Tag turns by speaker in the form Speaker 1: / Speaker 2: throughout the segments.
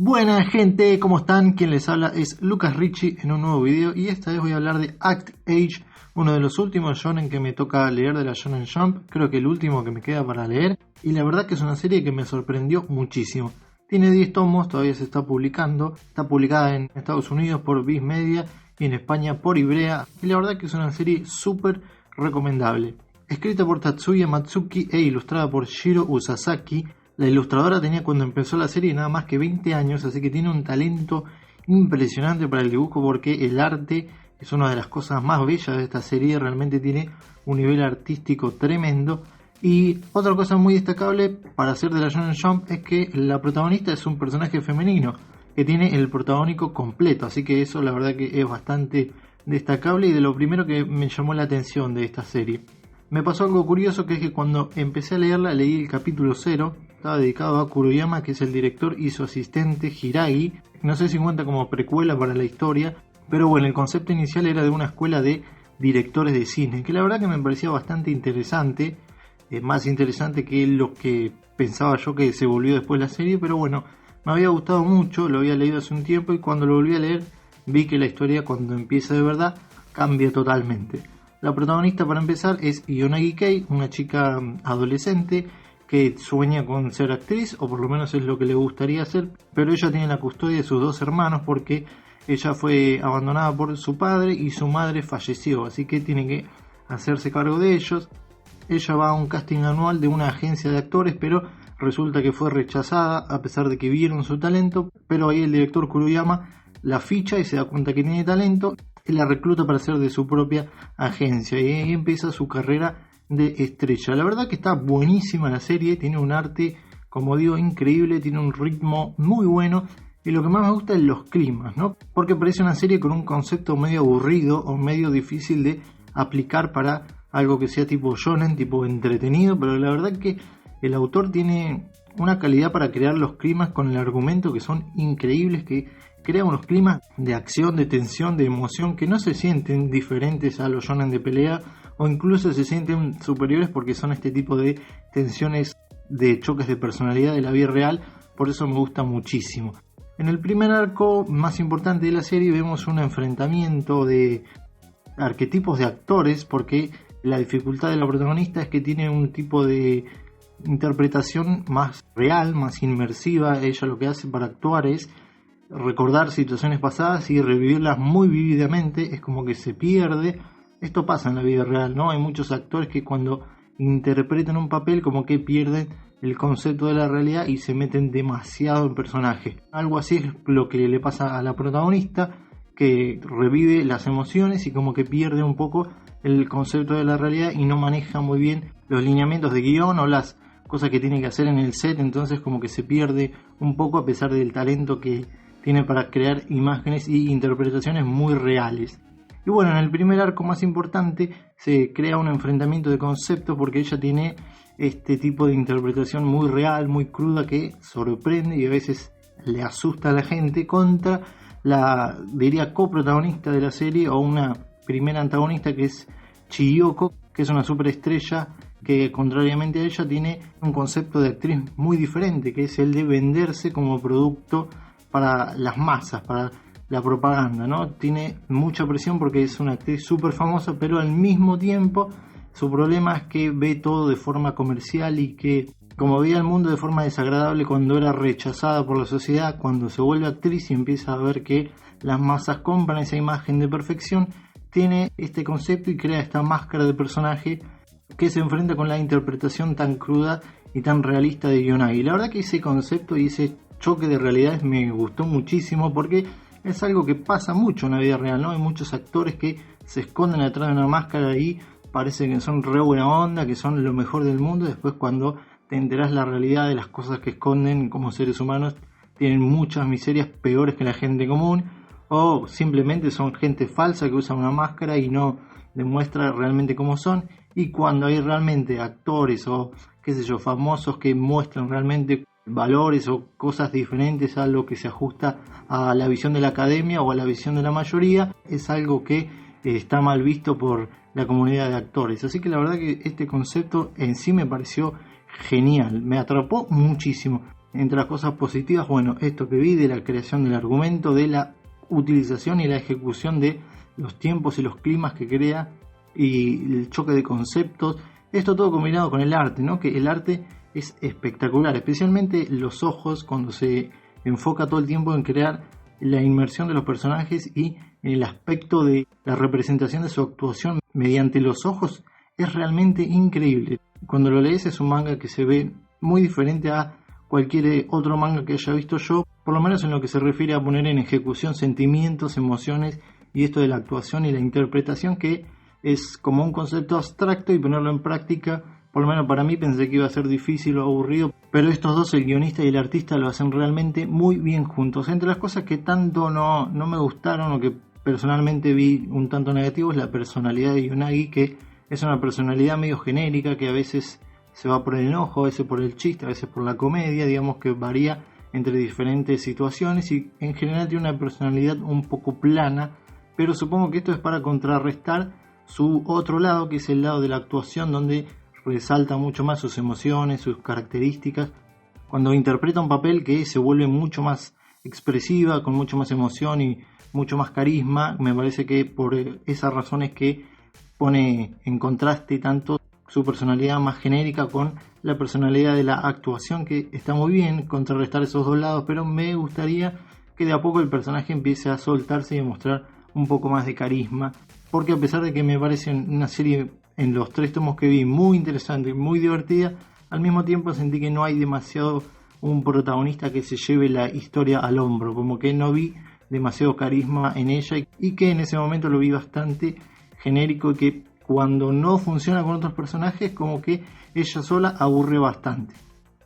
Speaker 1: Buena gente, ¿cómo están? Quien les habla es Lucas Ricci en un nuevo video y esta vez voy a hablar de Act Age, uno de los últimos shonen que me toca leer de la Shonen Jump, creo que el último que me queda para leer, y la verdad que es una serie que me sorprendió muchísimo. Tiene 10 tomos, todavía se está publicando, está publicada en Estados Unidos por Viz Media y en España por Ibrea, y la verdad que es una serie súper recomendable. Escrita por Tatsuya Matsuki e ilustrada por Shiro Usasaki. La ilustradora tenía cuando empezó la serie nada más que 20 años, así que tiene un talento impresionante para el dibujo porque el arte es una de las cosas más bellas de esta serie, realmente tiene un nivel artístico tremendo. Y otra cosa muy destacable para hacer de la Shonen Jump es que la protagonista es un personaje femenino que tiene el protagónico completo, así que eso la verdad que es bastante destacable y de lo primero que me llamó la atención de esta serie. Me pasó algo curioso, que es que cuando empecé a leerla leí el capítulo 0, estaba dedicado a Kuroyama, que es el director, y su asistente Hiragi. No sé si cuenta como precuela para la historia, pero bueno, el concepto inicial era de una escuela de directores de cine, que la verdad que me parecía bastante interesante, más interesante que lo que pensaba yo que se volvió después la serie, pero bueno, me había gustado mucho, lo había leído hace un tiempo y cuando lo volví a leer vi que la historia cuando empieza de verdad cambia totalmente. La protagonista, para empezar, es Ionagi Kei, una chica adolescente que sueña con ser actriz, o por lo menos es lo que le gustaría hacer, pero ella tiene la custodia de sus dos hermanos porque ella fue abandonada por su padre y su madre falleció, así que tiene que hacerse cargo de ellos. Ella va a un casting anual de una agencia de actores, pero resulta que fue rechazada a pesar de que vieron su talento, pero ahí el director Kuroyama la ficha y se da cuenta que tiene talento y la recluta para ser de su propia agencia, y ahí empieza su carrera de estrella. La verdad que está buenísima la serie, tiene un arte, como digo, increíble, tiene un ritmo muy bueno y lo que más me gusta es los climas, ¿no? Porque parece una serie con un concepto medio aburrido o medio difícil de aplicar para algo que sea tipo shonen, tipo entretenido, pero la verdad que el autor tiene una calidad para crear los climas con el argumento que son increíbles, que crea unos climas de acción, de tensión, de emoción que no se sienten diferentes a los shonen de pelea o incluso se sienten superiores porque son este tipo de tensiones, de choques de personalidad de la vida real, por eso me gusta muchísimo. En el primer arco más importante de la serie vemos un enfrentamiento de arquetipos de actores, porque la dificultad de la protagonista es que tiene un tipo de interpretación más real, más inmersiva. Ella lo que hace para actuar es recordar situaciones pasadas y revivirlas muy vívidamente, es como que se pierde. Esto pasa en la vida real, ¿no? Hay muchos actores que cuando interpretan un papel como que pierden el concepto de la realidad y se meten demasiado en personaje. Algo así es lo que le pasa a la protagonista, que revive las emociones y como que pierde un poco el concepto de la realidad y no maneja muy bien los lineamientos de guión o las cosas que tiene que hacer en el set, entonces como que se pierde un poco a pesar del talento que tiene para crear imágenes y interpretaciones muy reales. Y bueno, en el primer arco más importante se crea un enfrentamiento de conceptos porque ella tiene este tipo de interpretación muy real, muy cruda, que sorprende y a veces le asusta a la gente contra la, diría, coprotagonista de la serie o una primera antagonista que es Chiyoko, que es una superestrella que contrariamente a ella tiene un concepto de actriz muy diferente, que es el de venderse como producto para las masas, para la propaganda, ¿no? Tiene mucha presión porque es una actriz súper famosa, pero al mismo tiempo su problema es que ve todo de forma comercial y que, como veía el mundo de forma desagradable cuando era rechazada por la sociedad, cuando se vuelve actriz y empieza a ver que las masas compran esa imagen de perfección, tiene este concepto y crea esta máscara de personaje que se enfrenta con la interpretación tan cruda y tan realista de Ionagi. La verdad que ese concepto y ese choque de realidades me gustó muchísimo porque es algo que pasa mucho en la vida real, ¿no? Hay muchos actores que se esconden atrás de una máscara y parece que son re buena onda, que son lo mejor del mundo. Después cuando te enterás la realidad de las cosas que esconden como seres humanos, tienen muchas miserias peores que la gente común, o simplemente son gente falsa que usa una máscara y no demuestra realmente cómo son. Y cuando hay realmente actores o qué sé yo, famosos que muestran realmente valores o cosas diferentes a lo que se ajusta a la visión de la academia o a la visión de la mayoría, es algo que está mal visto por la comunidad de actores. Así que la verdad que este concepto en sí me pareció genial, me atrapó muchísimo. Entre las cosas positivas, bueno, esto que vi de la creación del argumento, de la utilización y la ejecución de los tiempos y los climas que crea y el choque de conceptos, esto todo combinado con el arte, ¿no? Que el arte es espectacular, especialmente los ojos, cuando se enfoca todo el tiempo en crear la inmersión de los personajes y el aspecto de la representación de su actuación mediante los ojos es realmente increíble. Cuando lo lees es un manga que se ve muy diferente a cualquier otro manga que haya visto yo, por lo menos en lo que se refiere a poner en ejecución sentimientos, emociones y esto de la actuación y la interpretación, que es como un concepto abstracto, y ponerlo en práctica, por lo menos para mí, pensé que iba a ser difícil o aburrido, pero estos dos, el guionista y el artista, lo hacen realmente muy bien juntos. Entre las cosas que tanto no me gustaron o que personalmente vi un tanto negativo es la personalidad de Yunagi, que es una personalidad medio genérica, que a veces se va por el enojo, a veces por el chiste, a veces por la comedia, digamos que varía entre diferentes situaciones y en general tiene una personalidad un poco plana, pero supongo que esto es para contrarrestar su otro lado, que es el lado de la actuación, donde resalta mucho más sus emociones, sus características, cuando interpreta un papel que se vuelve mucho más expresiva, con mucho más emoción y mucho más carisma. Me parece que por esas razones que pone en contraste tanto su personalidad más genérica con la personalidad de la actuación, que está muy bien contrarrestar esos dos lados, pero me gustaría que de a poco el personaje empiece a soltarse y a mostrar un poco más de carisma, porque a pesar de que me parece una serie en los 3 tomos que vi muy interesante y muy divertida, al mismo tiempo sentí que no hay demasiado un protagonista que se lleve la historia al hombro, como que no vi demasiado carisma en ella y que en ese momento lo vi bastante genérico, y que cuando no funciona con otros personajes como que ella sola aburre bastante.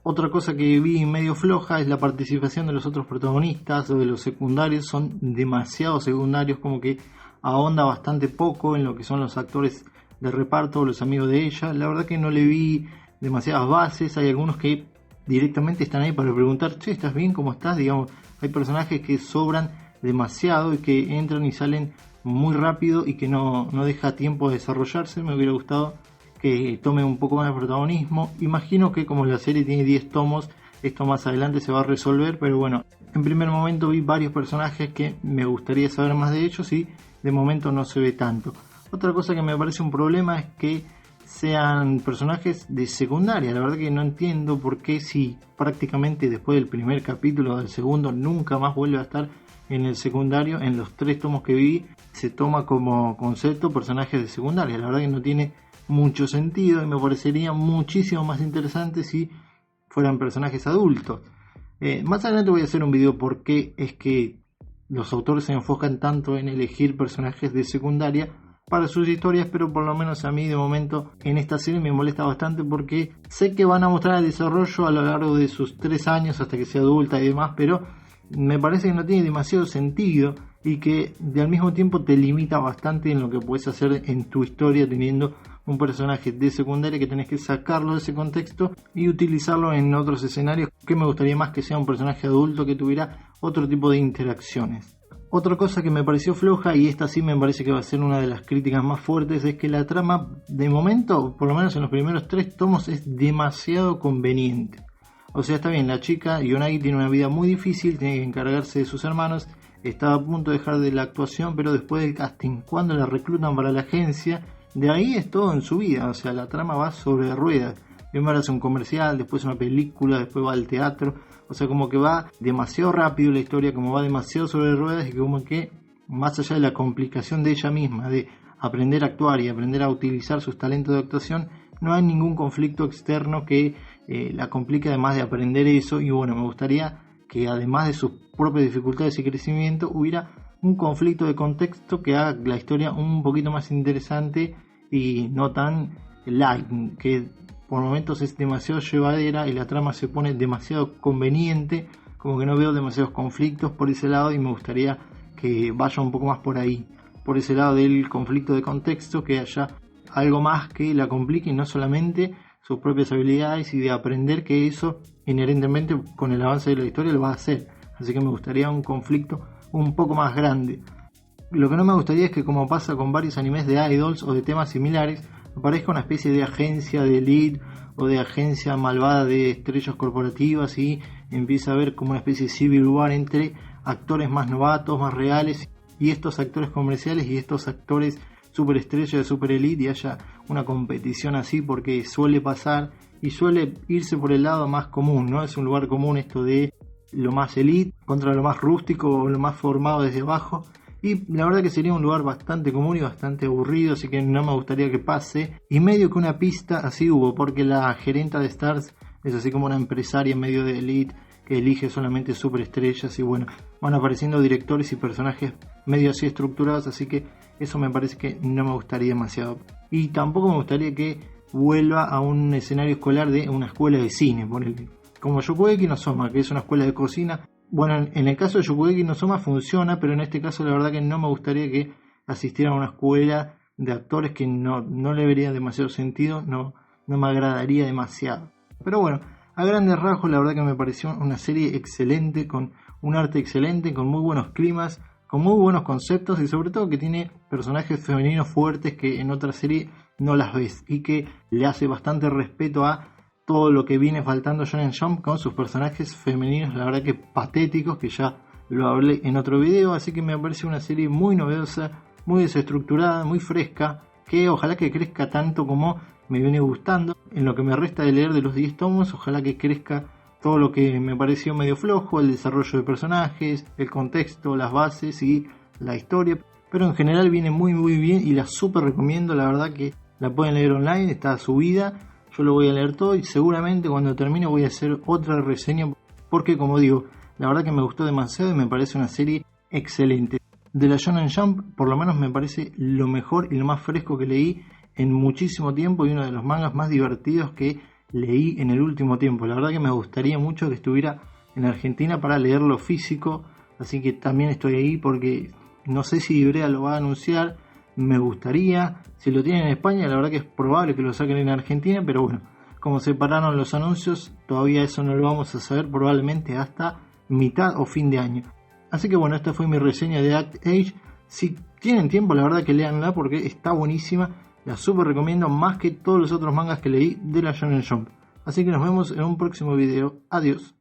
Speaker 1: Otra cosa que vi medio floja es la participación de los otros protagonistas o de los secundarios. Son demasiado secundarios, como que ahonda bastante poco en lo que son los actores de reparto, los amigos de ella. La verdad que no le vi demasiadas bases. Hay algunos que directamente están ahí para preguntar, che, ¿estás bien? ¿Cómo estás? Digamos, hay personajes que sobran demasiado y que entran y salen muy rápido y que no deja tiempo de desarrollarse. Me hubiera gustado que tome un poco más de protagonismo. Imagino que como la serie tiene 10 tomos, esto más adelante se va a resolver, pero bueno, en primer momento vi varios personajes que me gustaría saber más de ellos y de momento no se ve tanto. Otra cosa que me parece un problema es que sean personajes de secundaria. La verdad que no entiendo por qué, si prácticamente después del primer capítulo del segundo nunca más vuelve a estar en el secundario. En los 3 tomos que vi se toma como concepto personajes de secundaria. La verdad que no tiene mucho sentido y me parecería muchísimo más interesante si fueran personajes adultos. Más adelante voy a hacer un video por qué es que los autores se enfocan tanto en elegir personajes de secundaria para sus historias, pero por lo menos a mí de momento en esta serie me molesta bastante, porque sé que van a mostrar el desarrollo a lo largo de sus 3 años hasta que sea adulta y demás, pero me parece que no tiene demasiado sentido y que al mismo tiempo te limita bastante en lo que puedes hacer en tu historia teniendo un personaje de secundaria que tenés que sacarlo de ese contexto y utilizarlo en otros escenarios, que me gustaría más que sea un personaje adulto que tuviera otro tipo de interacciones. Otra cosa que me pareció floja, y esta sí me parece que va a ser una de las críticas más fuertes, es que la trama de momento, por lo menos en los primeros 3 tomos, es demasiado conveniente. O sea, está bien, la chica Yunagi tiene una vida muy difícil, tiene que encargarse de sus hermanos, estaba a punto de dejar de la actuación, pero después del casting, cuando la reclutan para la agencia, de ahí es todo en su vida. O sea, la trama va sobre ruedas. Primero hace un comercial, después una película, después va al teatro. O sea, como que va demasiado rápido la historia, como va demasiado sobre ruedas, y como que más allá de la complicación de ella misma, de aprender a actuar y aprender a utilizar sus talentos de actuación, no hay ningún conflicto externo que la complique, además de aprender eso. Y bueno, me gustaría que además de sus propias dificultades y crecimiento, hubiera un conflicto de contexto que haga la historia un poquito más interesante y no tan light, que por momentos es demasiado llevadera y la trama se pone demasiado conveniente, como que no veo demasiados conflictos por ese lado, y me gustaría que vaya un poco más por ahí, por ese lado del conflicto de contexto, que haya algo más que la complique y no solamente sus propias habilidades, y de aprender que eso inherentemente con el avance de la historia lo va a hacer. Así que me gustaría un conflicto un poco más grande. Lo que no me gustaría es que, como pasa con varios animes de idols o de temas similares, aparezca una especie de agencia de elite o de agencia malvada de estrellas corporativas y empieza a haber como una especie de civil war entre actores más novatos, más reales y estos actores comerciales y estos actores superestrellas de super elite, y haya una competición así, porque suele pasar y suele irse por el lado más común, ¿no? Es un lugar común esto de lo más elite contra lo más rústico o lo más formado desde abajo, y la verdad que sería un lugar bastante común y bastante aburrido, así que no me gustaría que pase. Y medio que una pista así hubo, porque la gerenta de Starz es así como una empresaria medio de elite que elige solamente superestrellas, y bueno, van apareciendo directores y personajes medio así estructurados, así que eso me parece que no me gustaría demasiado. Y tampoco me gustaría que vuelva a un escenario escolar de una escuela de cine, como Shokugeki no Soma, que es una escuela de cocina. Bueno, en el caso de Shokugeki no Soma funciona, pero en este caso la verdad que no me gustaría que asistieran a una escuela de actores que no le vería demasiado sentido, no me agradaría demasiado. Pero bueno, a grandes rasgos la verdad que me pareció una serie excelente, con un arte excelente, con muy buenos climas, con muy buenos conceptos y sobre todo que tiene personajes femeninos fuertes que en otra serie no las ves, y que le hace bastante respeto a todo lo que viene faltando Shonen Jump con sus personajes femeninos, la verdad que patéticos, que ya lo hablé en otro video. Así que me parece una serie muy novedosa, muy desestructurada, muy fresca, que ojalá que crezca tanto como me viene gustando. En lo que me resta de leer de los 10 tomos, ojalá que crezca todo lo que me pareció medio flojo, el desarrollo de personajes, el contexto, las bases y la historia. Pero en general viene muy bien y la súper recomiendo, la verdad que la pueden leer online, está subida. Yo lo voy a leer todo y seguramente cuando termine voy a hacer otra reseña, porque como digo, la verdad que me gustó demasiado y me parece una serie excelente. De la Shonen Jump, por lo menos me parece lo mejor y lo más fresco que leí en muchísimo tiempo, y uno de los mangas más divertidos que leí en el último tiempo. La verdad que me gustaría mucho que estuviera en Argentina para leerlo físico, así que también estoy ahí porque no sé si Ibrea lo va a anunciar. Me gustaría, si lo tienen en España, la verdad que es probable que lo saquen en Argentina, pero bueno, como se pararon los anuncios, todavía eso no lo vamos a saber, probablemente hasta mitad o fin de año. Así que bueno, esta fue mi reseña de Act Age. Si tienen tiempo, la verdad que leanla porque está buenísima, la super recomiendo más que todos los otros mangas que leí de la Shonen Jump. Así que nos vemos en un próximo video, adiós.